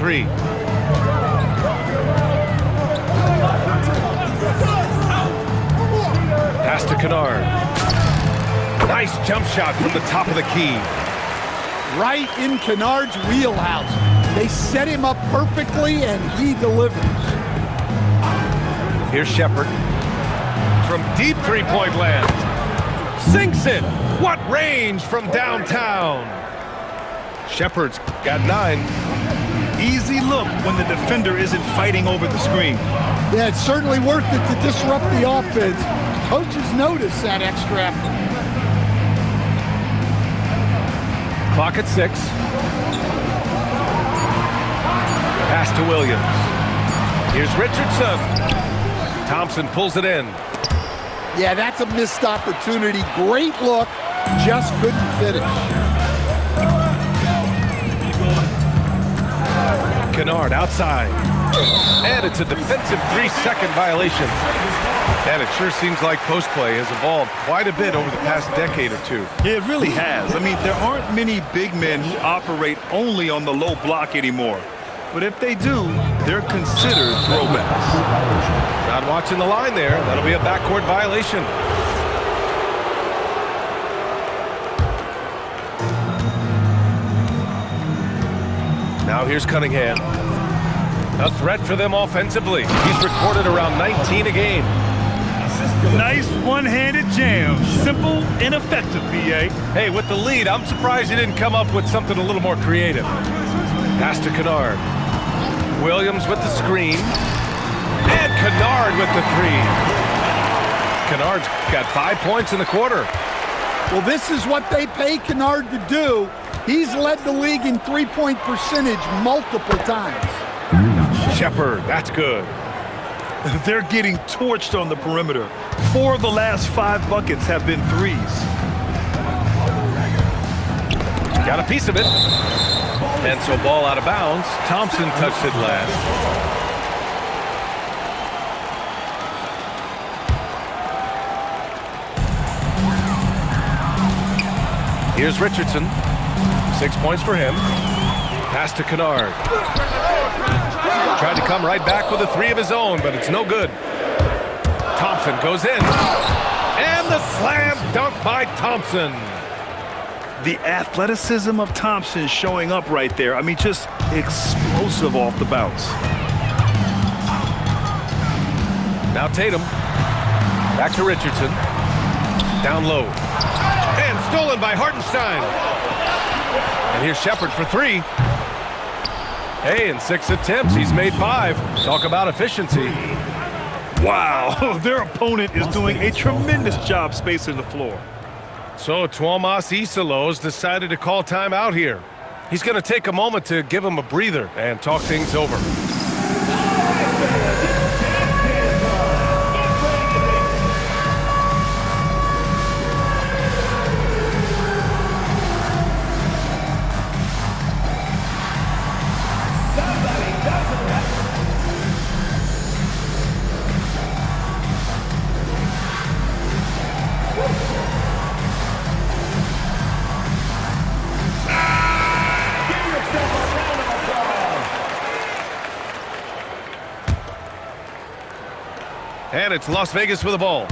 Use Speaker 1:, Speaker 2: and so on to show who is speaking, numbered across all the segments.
Speaker 1: three. Pass to Kennard. Nice jump shot from the top of the key.
Speaker 2: Right in Kennard's wheelhouse. They set him up perfectly, and he delivers.
Speaker 1: Here's Shepard. From deep three-point land. Sinks it. What range from downtown. Shepard's got 9.
Speaker 3: Easy look when the defender isn't fighting over the screen.
Speaker 2: Yeah, it's certainly worth it to disrupt the offense. Coaches notice that extra effort.
Speaker 1: Clock at 6. Pass to Williams. Here's Richardson. Thompson pulls it in.
Speaker 2: Yeah, that's a missed opportunity. Great look, just couldn't finish.
Speaker 1: Kennard outside. And it's a defensive 3-second violation. And it sure seems like post play has evolved quite a bit over the past decade or two.
Speaker 3: Yeah, it really has. I mean, there aren't many big men who operate only on the low block anymore. But if they do, they're considered throwbacks.
Speaker 1: Not watching the line there. That'll be a backcourt violation. Now here's Cunningham. A threat for them offensively. He's recorded around 19 a game.
Speaker 3: Nice one-handed jam. Simple and effective, B.A.
Speaker 1: Hey, with the lead, I'm surprised he didn't come up with something a little more creative. Pass to Kennard. Williams with the screen. And Kennard with the three. Kennard's got 5 points in the quarter.
Speaker 2: Well, this is what they pay Kennard to do. He's led the league in three-point percentage multiple times.
Speaker 1: Shepard, that's good.
Speaker 3: They're getting torched on the perimeter. 4 of the last 5 buckets have been threes.
Speaker 1: Got a piece of it. And so ball out of bounds. Thompson touched it last. Here's Richardson. 6 points for him. Pass to Kennard. Tried to come right back with a three of his own, but it's no good. Thompson goes in. And the slam dunk by Thompson.
Speaker 3: The athleticism of Thompson showing up right there. I mean, just explosive off the bounce.
Speaker 1: Now Tatum. Back to Richardson. Down low. And stolen by Hartenstein. And here's Shepard for three. Hey, in 6 attempts, he's made 5. Talk about efficiency.
Speaker 3: Wow, their opponent is doing a tremendous job spacing the floor.
Speaker 1: So Tuomas Isalos decided to call timeout here. He's going to take a moment to give him a breather and talk things over. And it's Las Vegas with the ball.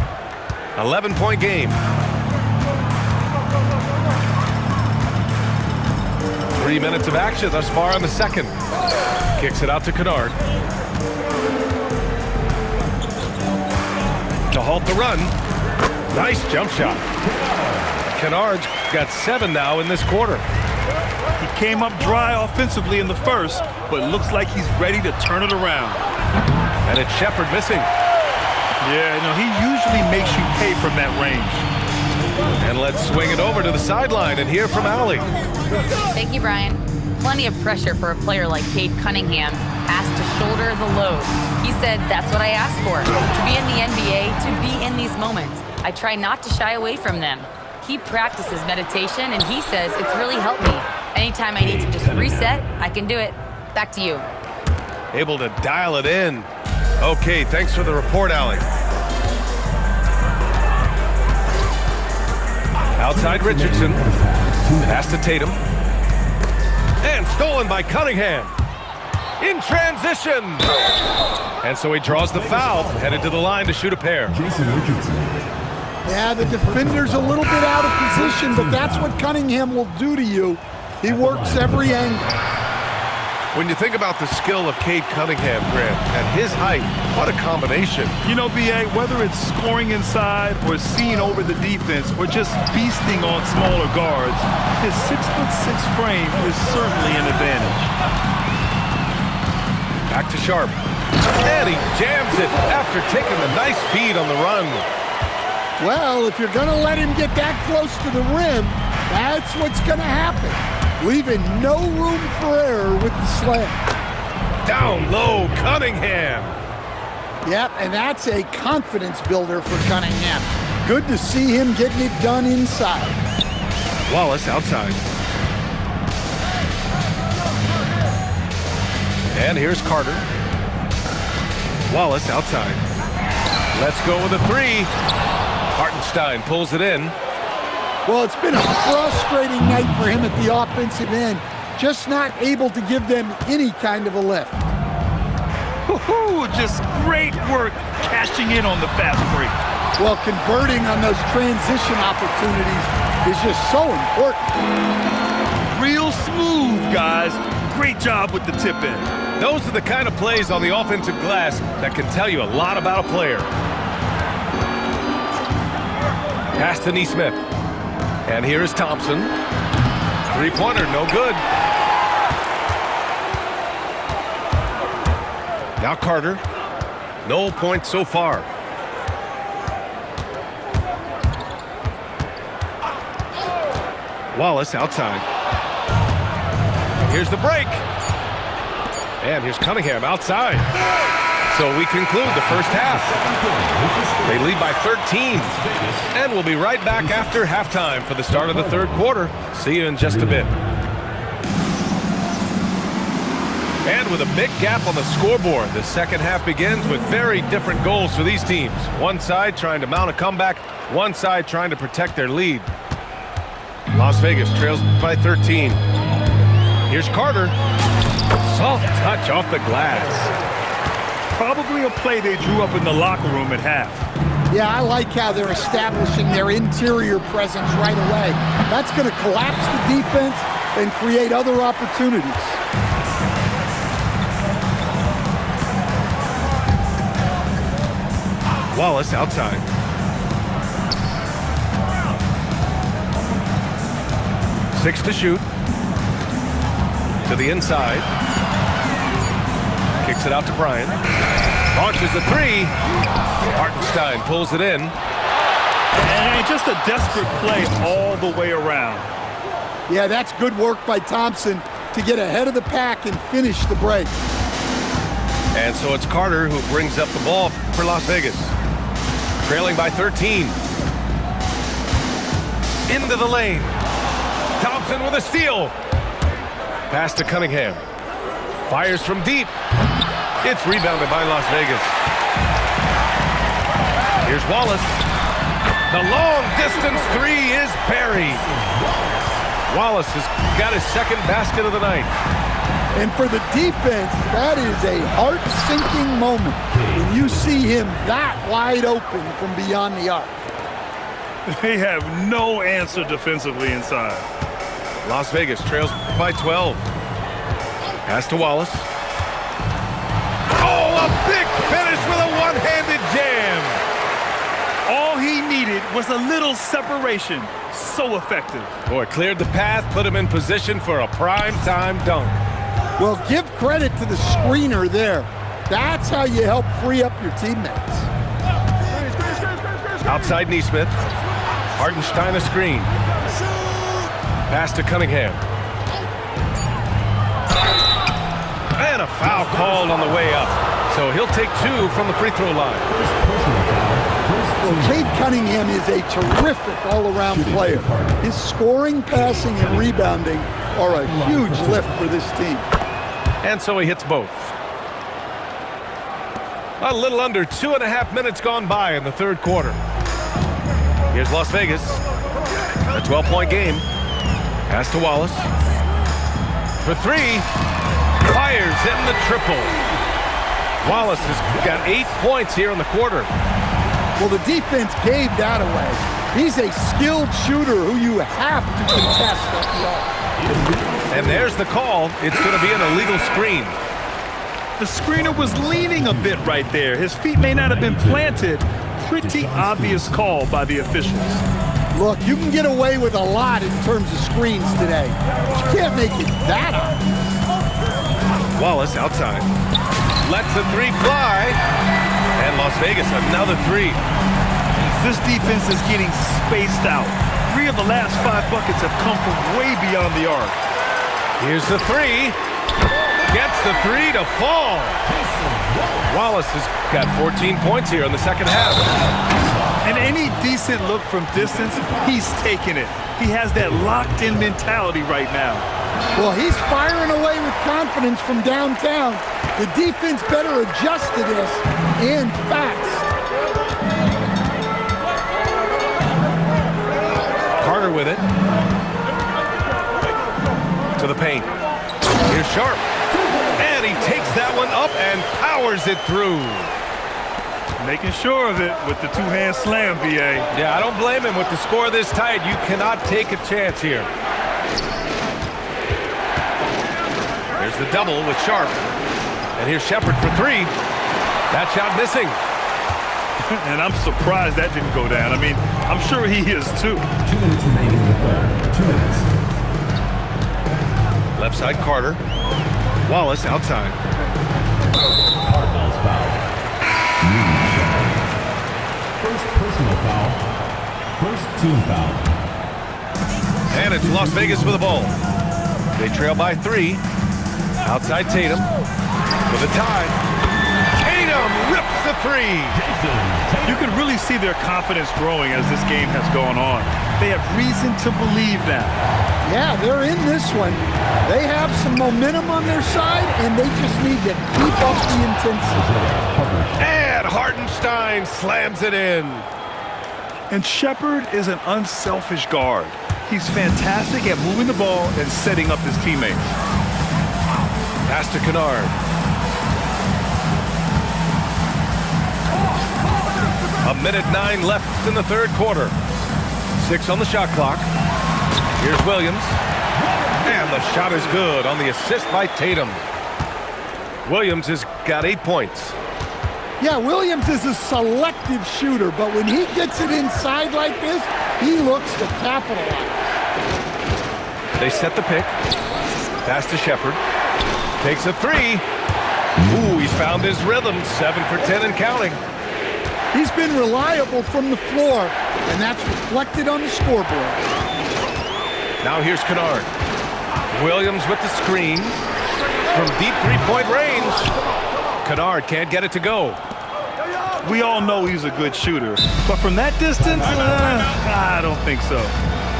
Speaker 1: 11-point game. 3 minutes of action thus far in the second. Kicks it out to Kennard. To halt the run. Nice jump shot. Kennard's got 7 now in this quarter.
Speaker 3: He came up dry offensively in the first, but looks like he's ready to turn it around.
Speaker 1: And it's Shepard missing.
Speaker 3: Yeah, no, he usually makes you pay from that range.
Speaker 1: And let's swing it over to the sideline and hear from Allie.
Speaker 4: Thank you, Brian. Plenty of pressure for a player like Cade Cunningham. Asked to shoulder the load. He said, that's what I asked for. To be in the NBA, to be in these moments. I try not to shy away from them. He practices meditation, and he says it's really helped me. Anytime I need to just reset, I can do it. Back to you.
Speaker 1: Able to dial it in. Okay, thanks for the report, Allie. Outside Richardson. Pass to Tatum. And stolen by Cunningham. in transition. And so he draws the foul, headed to the line to shoot a pair.
Speaker 2: Yeah, the defender's a little bit out of position, but that's what Cunningham will do to you. He works every angle.
Speaker 1: When you think about the skill of Cade Cunningham, Grant, at his height, what a combination.
Speaker 3: You know, B.A., whether it's scoring inside or seeing over the defense or just feasting on smaller guards, his 6'6" frame is certainly an advantage.
Speaker 1: Back to Sharp. And he jams it after taking a nice feed on the run.
Speaker 2: Well, if you're going to let him get that close to the rim, that's what's going to happen. Leaving no room for error with the slam.
Speaker 1: Down low, Cunningham.
Speaker 2: Yep, and that's a confidence builder for Cunningham. Good to see him getting it done inside.
Speaker 1: Wallace outside. And here's Carter. Wallace outside. Let's go with a three. Hartenstein pulls it in.
Speaker 2: Well, it's been a frustrating night for him at the offensive end, just not able to give them any kind of a lift.
Speaker 3: Just great work cashing in on the fast break.
Speaker 2: Well, converting on those transition opportunities is just so important.
Speaker 3: Real smooth, guys. Great job with the tip in.
Speaker 1: Those are the kind of plays on the offensive glass that can tell you a lot about a player. Pass to Neesmith. And here is Thompson. Three-pointer, no good. Now Carter. No points so far. Wallace outside. Here's the break. And here's Cunningham outside. So we conclude the first half. They lead by 13. And we'll be right back after halftime for the start of the third quarter. See you in just a bit. And with a big gap on the scoreboard, the second half begins with very different goals for these teams. One side trying to mount a comeback, one side trying to protect their lead. Las Vegas trails by 13. Here's Carter. Soft touch off the glass.
Speaker 3: Probably a play they drew up in the locker room at half.
Speaker 2: Yeah, I like how they're establishing their interior presence right away. That's going to collapse the defense and create other opportunities.
Speaker 1: Wallace outside. Six to shoot. To the inside. Kicks it out to Bryant. Launches a three. Hartenstein pulls it in.
Speaker 3: And just a desperate play all the way around.
Speaker 2: Yeah, that's good work by Thompson to get ahead of the pack and finish the break.
Speaker 1: And so it's Carter who brings up the ball for Las Vegas. Trailing by 13. Into the lane. Thompson with a steal. Pass to Cunningham. Fires from deep. It's rebounded by Las Vegas. Here's Wallace. The long-distance three is buried. Wallace has got his second basket of the night.
Speaker 2: And for the defense, that is a heart-sinking moment when you see him that wide open from beyond the arc.
Speaker 3: They have no answer defensively inside.
Speaker 1: Las Vegas trails by 12. Pass to Wallace. Oh, a big finish with a one-handed jam.
Speaker 3: All he needed was a little separation. So effective.
Speaker 1: Boy, cleared the path, put him in position for a prime-time dunk.
Speaker 2: Well, give credit to the screener there. That's how you help free up your teammates.
Speaker 1: Outside Neesmith. Hartenstein a screen. Pass to Cunningham. And a foul called on the way up. So he'll take two from the free throw line.
Speaker 2: Well, Cade Cunningham is a terrific all-around player. His scoring, passing, and rebounding are a huge lift for this team.
Speaker 1: And so he hits both. A little under 2.5 minutes gone by in the third quarter. Here's Las Vegas. A 12-point game. Pass to Wallace. For three. Fires fires in the triple. Wallace has got 8 points here in the quarter.
Speaker 2: Well, the defense gave that away. He's a skilled shooter who you have to contest at the arc.
Speaker 1: And there's the call. It's going to be an illegal screen.
Speaker 3: The screener was leaning a bit right there. His feet may not have been planted. Pretty obvious call by the officials.
Speaker 2: Look, you can get away with a lot in terms of screens today. But you can't make it that obvious.
Speaker 1: Wallace outside. Lets the three fly. And Las Vegas, another three.
Speaker 3: This defense is getting spaced out. 3 of the last 5 buckets have come from way beyond the arc.
Speaker 1: Here's the three. Gets the three to fall. Wallace has got 14 points here in the second half.
Speaker 3: And any decent look from distance, he's taking it. He has that locked-in mentality right now.
Speaker 2: Well, he's firing away with confidence from downtown. The defense better adjust to this, and fast.
Speaker 1: Carter with it. To the paint. Here's Sharp. And he takes that one up and powers it through.
Speaker 3: Making sure of it with the two-hand slam, B.A.
Speaker 1: Yeah, I don't blame him. With the score this tight, you cannot take a chance here. There's the double with Sharp. And here's Shepard for three. That shot missing.
Speaker 3: And I'm surprised that didn't go down. I mean, I'm sure he is too.
Speaker 5: 2 minutes remaining in the third. 2 minutes.
Speaker 1: Left side Carter. Wallace outside.
Speaker 5: Cardinals foul. First personal foul. First team foul.
Speaker 1: And it's Las Vegas with the ball. They trail by 3. Outside Tatum. For the tie. Tatum rips the 3.
Speaker 3: You can really see their confidence growing as this game has gone on. They have reason to believe that.
Speaker 2: Yeah, they're in this one. They have some momentum on their side, and they just need to keep up the intensity.
Speaker 1: And Hartenstein slams it in.
Speaker 3: And Shepard is an unselfish guard. He's fantastic at moving the ball and setting up his teammates.
Speaker 1: Pass to Kennard. A minute 9 left in the third quarter. 6 on the shot clock. Here's Williams. And the shot is good on the assist by Tatum. Williams has got 8 points.
Speaker 2: Yeah, Williams is a selective shooter, but when he gets it inside like this, he looks to capitalize.
Speaker 1: They set the pick. Pass to Shepard. Takes a 3. Ooh, he's found his rhythm. 7 for 10 and counting.
Speaker 2: He's been reliable from the floor, and that's reflected on the scoreboard.
Speaker 1: Now here's Kennard. Williams with the screen. From deep three-point range. Kennard can't get it to go.
Speaker 3: We all know he's a good shooter, but from that distance, I don't think so.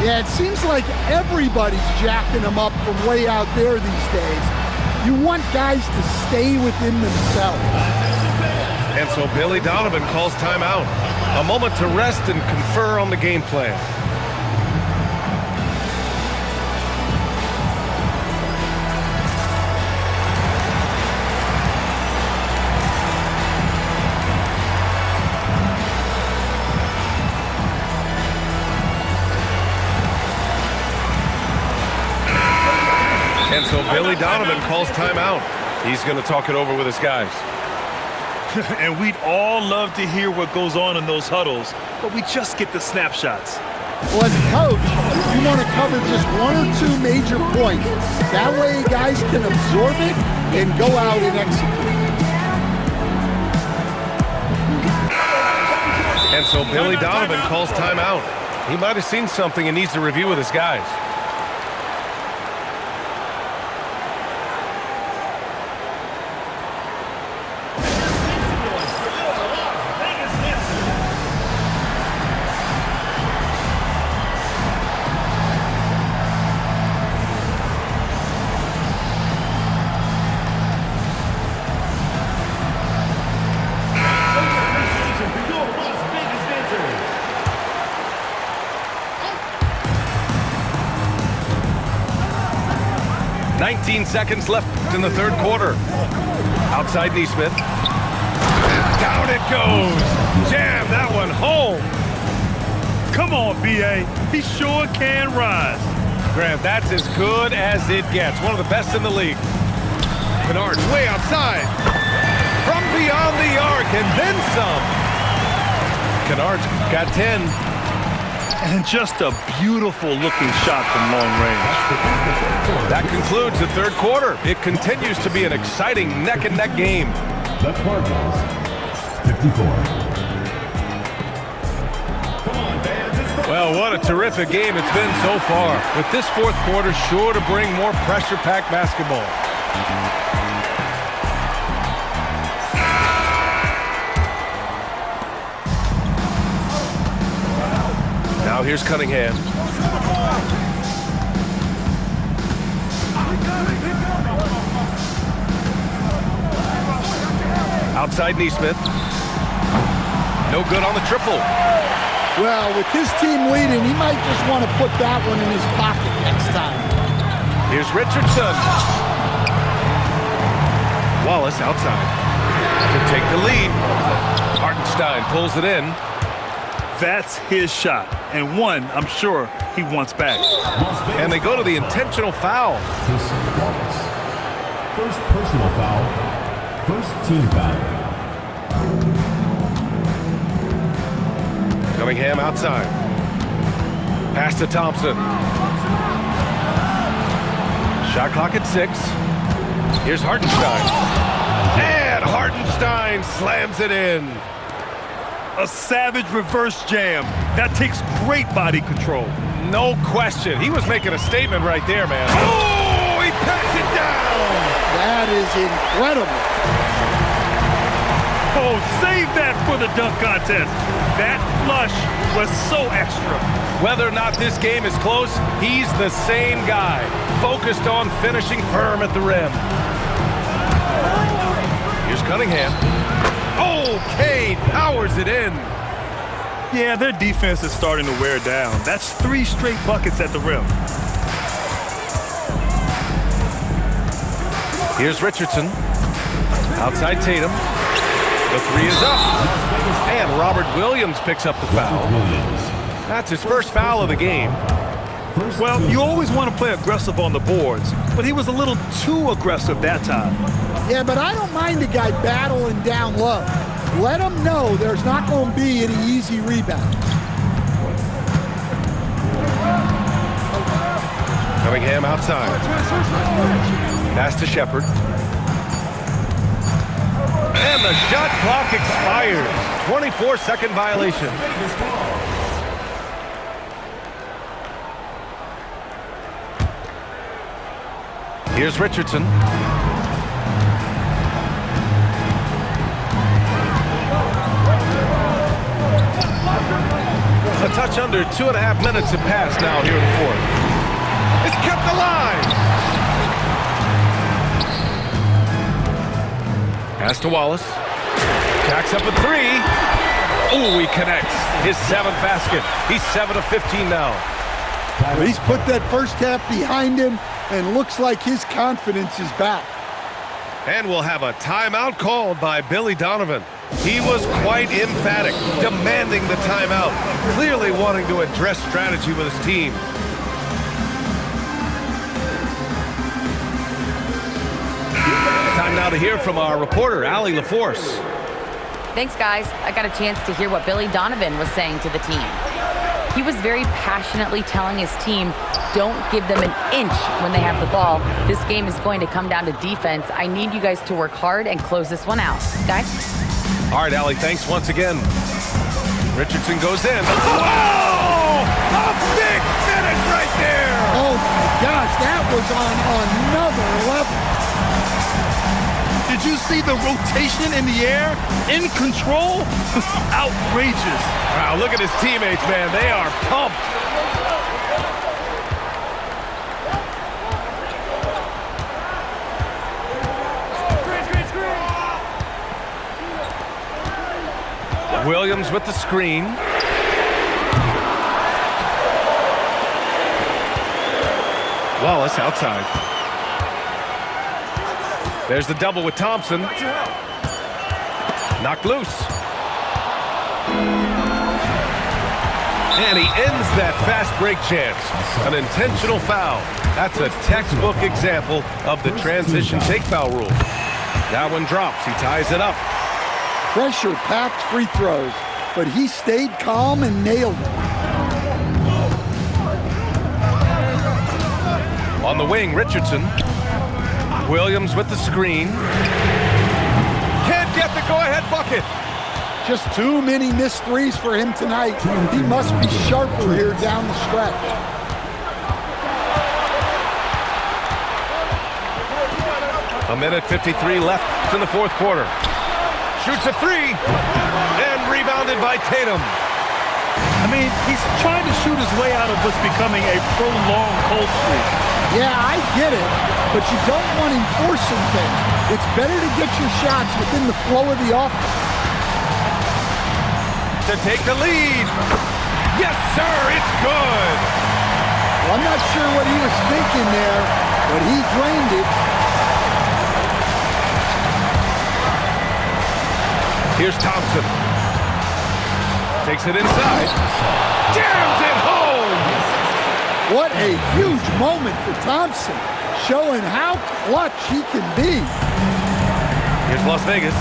Speaker 2: Yeah, it seems like everybody's jacking him up from way out there these days. You want guys to stay within themselves.
Speaker 1: And so Billy Donovan calls timeout. A moment to rest and confer on the game plan. And so Billy Donovan calls timeout. He's going to talk it over with his guys.
Speaker 3: And we'd all love to hear what goes on in those huddles, but we just get the snapshots.
Speaker 2: Well, as a coach, you want to cover just 1 or 2 major points. That way guys can absorb it and go out and execute.
Speaker 1: And so Billy Donovan calls timeout. He might have seen something and needs to review with his guys. 19 seconds left in the third quarter. Outside Neesmith. Down it goes. Jam that one home.
Speaker 3: Come on, B.A. He sure can rise.
Speaker 1: Grant, that's as good as it gets. One of the best in the league. Kennard's way outside. From beyond the arc and then some. Kennard's got 10.
Speaker 3: And just a beautiful looking shot from long range.
Speaker 1: That concludes the third quarter. It continues to be an exciting neck-and-neck game.
Speaker 5: The Cardinals, 54.
Speaker 1: Well, what a terrific game it's been so far. With this fourth quarter sure to bring more pressure-packed basketball. Now here's Cunningham. Outside Neesmith. No good on the triple.
Speaker 2: Well, with his team leading, he might just want to put that one in his pocket next time.
Speaker 1: Here's Richardson. Wallace outside to take the lead. Hartenstein pulls it in.
Speaker 3: That's his shot, and one I'm sure he wants back.
Speaker 1: And they go to the intentional foul.
Speaker 5: Wallace. First personal foul. First team foul.
Speaker 1: Cunningham outside. Pass to Thompson. Shot clock at 6. Here's Hartenstein. And Hartenstein slams it in.
Speaker 3: A savage reverse jam. That takes great body control.
Speaker 1: No question. He was making a statement right there, man. Oh, he packs it down.
Speaker 2: That is incredible.
Speaker 3: Oh, save that for the dunk contest. That flush was so extra.
Speaker 1: Whether or not this game is close, he's the same guy, focused on finishing firm at the rim. Here's Cunningham. Oh, Cade powers it in.
Speaker 3: Yeah, their defense is starting to wear down. That's 3 straight buckets at the rim.
Speaker 1: Here's Richardson. Outside Tatum. The 3 is up. And Robert Williams picks up the foul. That's his first foul of the game.
Speaker 3: Well, you always want to play aggressive on the boards, but he was a little too aggressive that time.
Speaker 2: Yeah, but I don't mind a guy battling down low. Let him know there's not going to be any easy rebounds.
Speaker 1: Cunningham outside. Pass to Shepard. And the shot clock expires. 24-second violation. Here's Richardson. A touch under 2.5 minutes have passed now here in the fourth. It's kept alive. Pass to Wallace. Jacks up a 3. Oh, he connects. His 7th basket. He's 7 of 15 now.
Speaker 2: Well, he's put that first half behind him and looks like his confidence is back.
Speaker 1: And we'll have a timeout called by Billy Donovan. He was quite emphatic, demanding the timeout, clearly wanting to address strategy with his team. Time now to hear from our reporter, Allie LaForce.
Speaker 4: Thanks, guys. I got a chance to hear what Billy Donovan was saying to the team. He was very passionately telling his team, don't give them an inch when they have the ball. This game is going to come down to defense. I need you guys to work hard and close this one out. Guys?
Speaker 1: All right, Allie, thanks once again. Richardson goes in. Oh! A big finish right there!
Speaker 2: Oh, my gosh, that was on another level.
Speaker 3: Did you see the rotation in the air? In control? Outrageous.
Speaker 1: Wow, look at his teammates, man. They are pumped. Williams with the screen. Wallace outside. There's the double with Thompson. Knocked loose. And he ends that fast break chance. An intentional foul. That's a textbook example of the transition take foul rule. That one drops. He ties it up.
Speaker 2: Pressure-packed free throws, but he stayed calm and nailed it.
Speaker 1: On the wing, Richardson. Williams with the screen. Can't get the go-ahead bucket.
Speaker 2: Just too many missed threes for him tonight. He must be sharper here down the stretch.
Speaker 1: A minute 53 left in the fourth quarter. Shoots a three, and rebounded by Tatum.
Speaker 3: I mean, he's trying to shoot his way out of what's becoming a prolonged cold streak.
Speaker 2: Yeah, I get it, but you don't want him forcing things. It's better to get your shots within the flow of the offense.
Speaker 1: To take the lead. Yes, sir, it's good.
Speaker 2: Well, I'm not sure what he was thinking there, but he drained it.
Speaker 1: Here's Thompson. Takes it inside. Jams it home.
Speaker 2: What a huge moment for Thompson, showing how clutch he can be.
Speaker 1: Here's Las Vegas.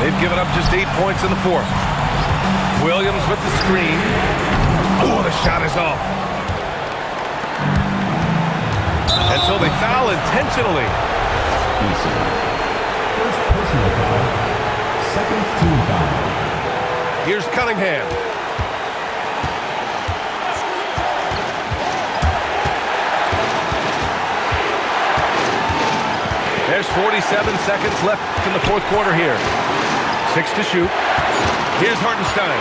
Speaker 1: They've given up just 8 points in the fourth. Williams with the screen. Oh, the shot is off. And so they foul intentionally.
Speaker 5: First personal foul. Second team foul.
Speaker 1: Here's Cunningham. There's 47 seconds left in the fourth quarter here. 6 to shoot. Here's Hartenstein.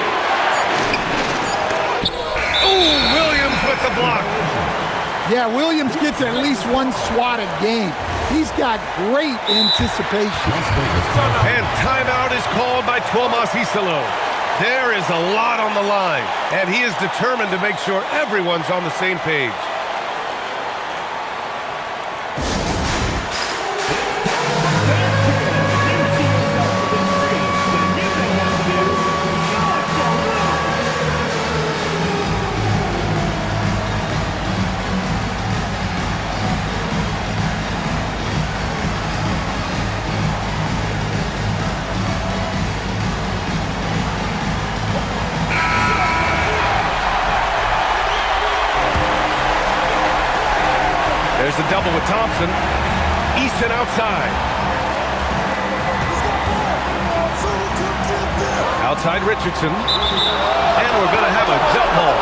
Speaker 1: Ooh, Williams with the block.
Speaker 2: Yeah, Williams gets at least one swat a game. He's got great anticipation.
Speaker 1: And timeout is called by Tuomas Isalo. There is a lot on the line, and he is determined to make sure everyone's on the same page. There's the double with Thompson. Easton outside. Outside Richardson. And we're going to have a jump ball.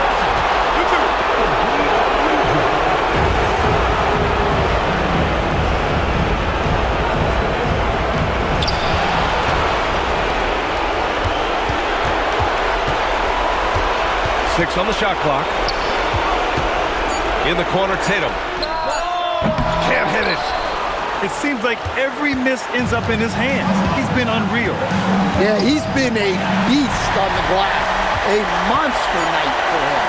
Speaker 1: Six on the shot clock. In the corner, Tatum. Can't hit it.
Speaker 3: It seems like every miss ends up in his hands. He's been unreal.
Speaker 2: Yeah, he's been a beast on the glass. A monster night for him.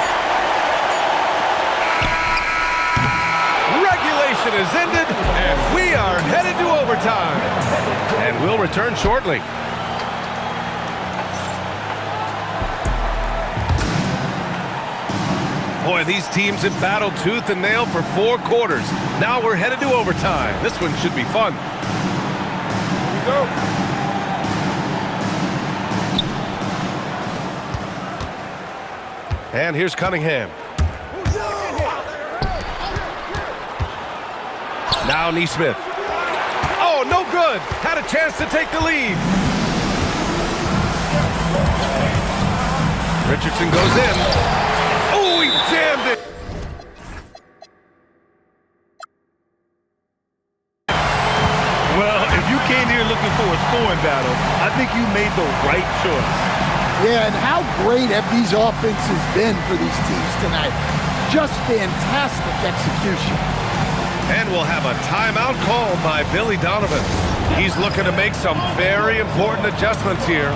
Speaker 1: Regulation is ended, and we are headed to overtime. And we'll return shortly. Boy, these teams have battled tooth and nail for 4 quarters. Now we're headed to overtime. This one should be fun. Here we go. And here's Cunningham. Now Neesmith. Oh, no good. Had a chance to take the lead. Richardson goes in. Oh, he jammed it.
Speaker 3: Well, if you came here looking for a scoring battle, I think you made the right choice.
Speaker 2: Yeah, and how great have these offenses been for these teams tonight? Just fantastic execution.
Speaker 1: And we'll have a timeout called by Billy Donovan. He's looking to make some very important adjustments here.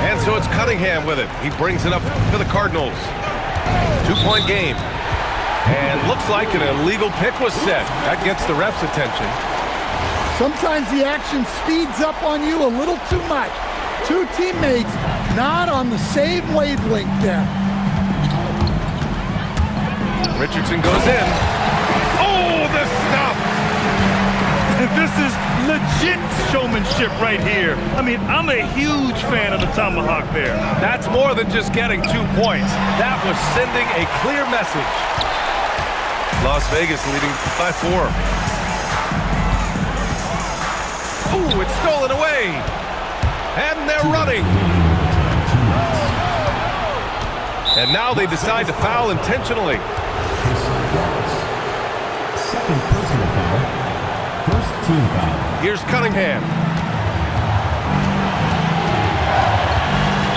Speaker 1: And so it's Cunningham with it. He brings it up to the Cardinals. 2-point game. And looks like an illegal pick was set. That gets the ref's attention.
Speaker 2: Sometimes the action speeds up on you a little too much. Two teammates not on the same wavelength there.
Speaker 1: Richardson goes in. Oh, the stuff!
Speaker 3: This is legit showmanship right here. I mean, I'm a huge fan of the tomahawk there.
Speaker 1: That's more than just getting 2 points. That was sending a clear message. Las Vegas leading by 4. Ooh, it's stolen away. And they're running. And now they decide to foul intentionally.
Speaker 5: Second personal foul. First team foul.
Speaker 1: Here's Cunningham.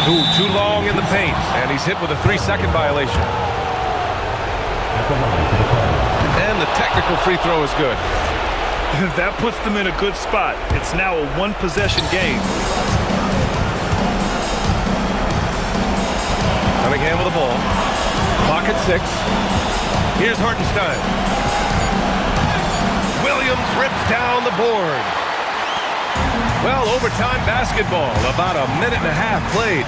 Speaker 1: Ooh, too long in the paint. And he's hit with a 3-second violation.
Speaker 5: At the line for the Cardinals.
Speaker 1: And the technical free throw is good.
Speaker 3: That puts them in a good spot. It's now a one-possession game.
Speaker 1: Cunningham with the ball. Clock at 6. Here's Hartenstein. Williams rips down the board. Well, overtime basketball. About a minute and a half played.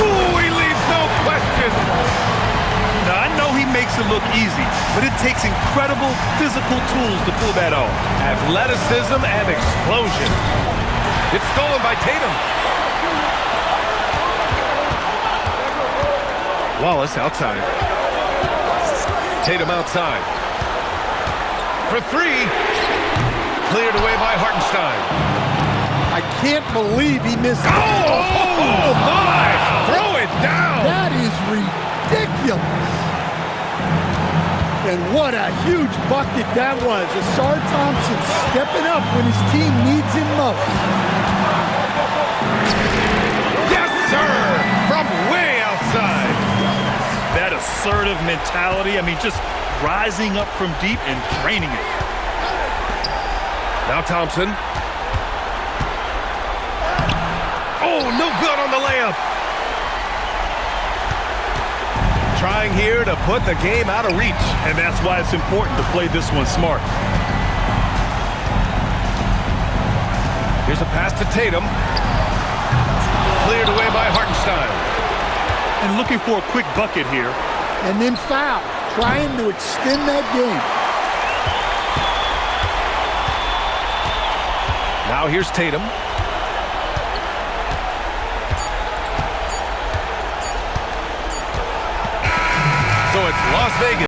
Speaker 1: Ooh, he leaves no question.
Speaker 3: Now, I know he makes it look easy, but it takes incredible physical tools to pull that off.
Speaker 1: Athleticism and explosion. It's stolen by Tatum. Wallace outside. Tatum outside. For 3. Cleared away by Hartenstein.
Speaker 2: I can't believe he missed.
Speaker 1: Oh, my! Throw it down!
Speaker 2: That is ridiculous. And what a huge bucket that was. Asar Thompson stepping up when his team needs him most.
Speaker 1: Yes, sir! From way outside.
Speaker 3: That assertive mentality, I mean, just rising up from deep and draining it.
Speaker 1: Now Thompson. Oh, no good on the layup. Trying here to put the game out of reach.
Speaker 3: And that's why it's important to play this one smart.
Speaker 1: Here's a pass to Tatum. Cleared away by Hartenstein.
Speaker 3: And looking for a quick bucket here.
Speaker 2: And then foul, trying to extend that game.
Speaker 1: Now here's Tatum. So it's Las Vegas.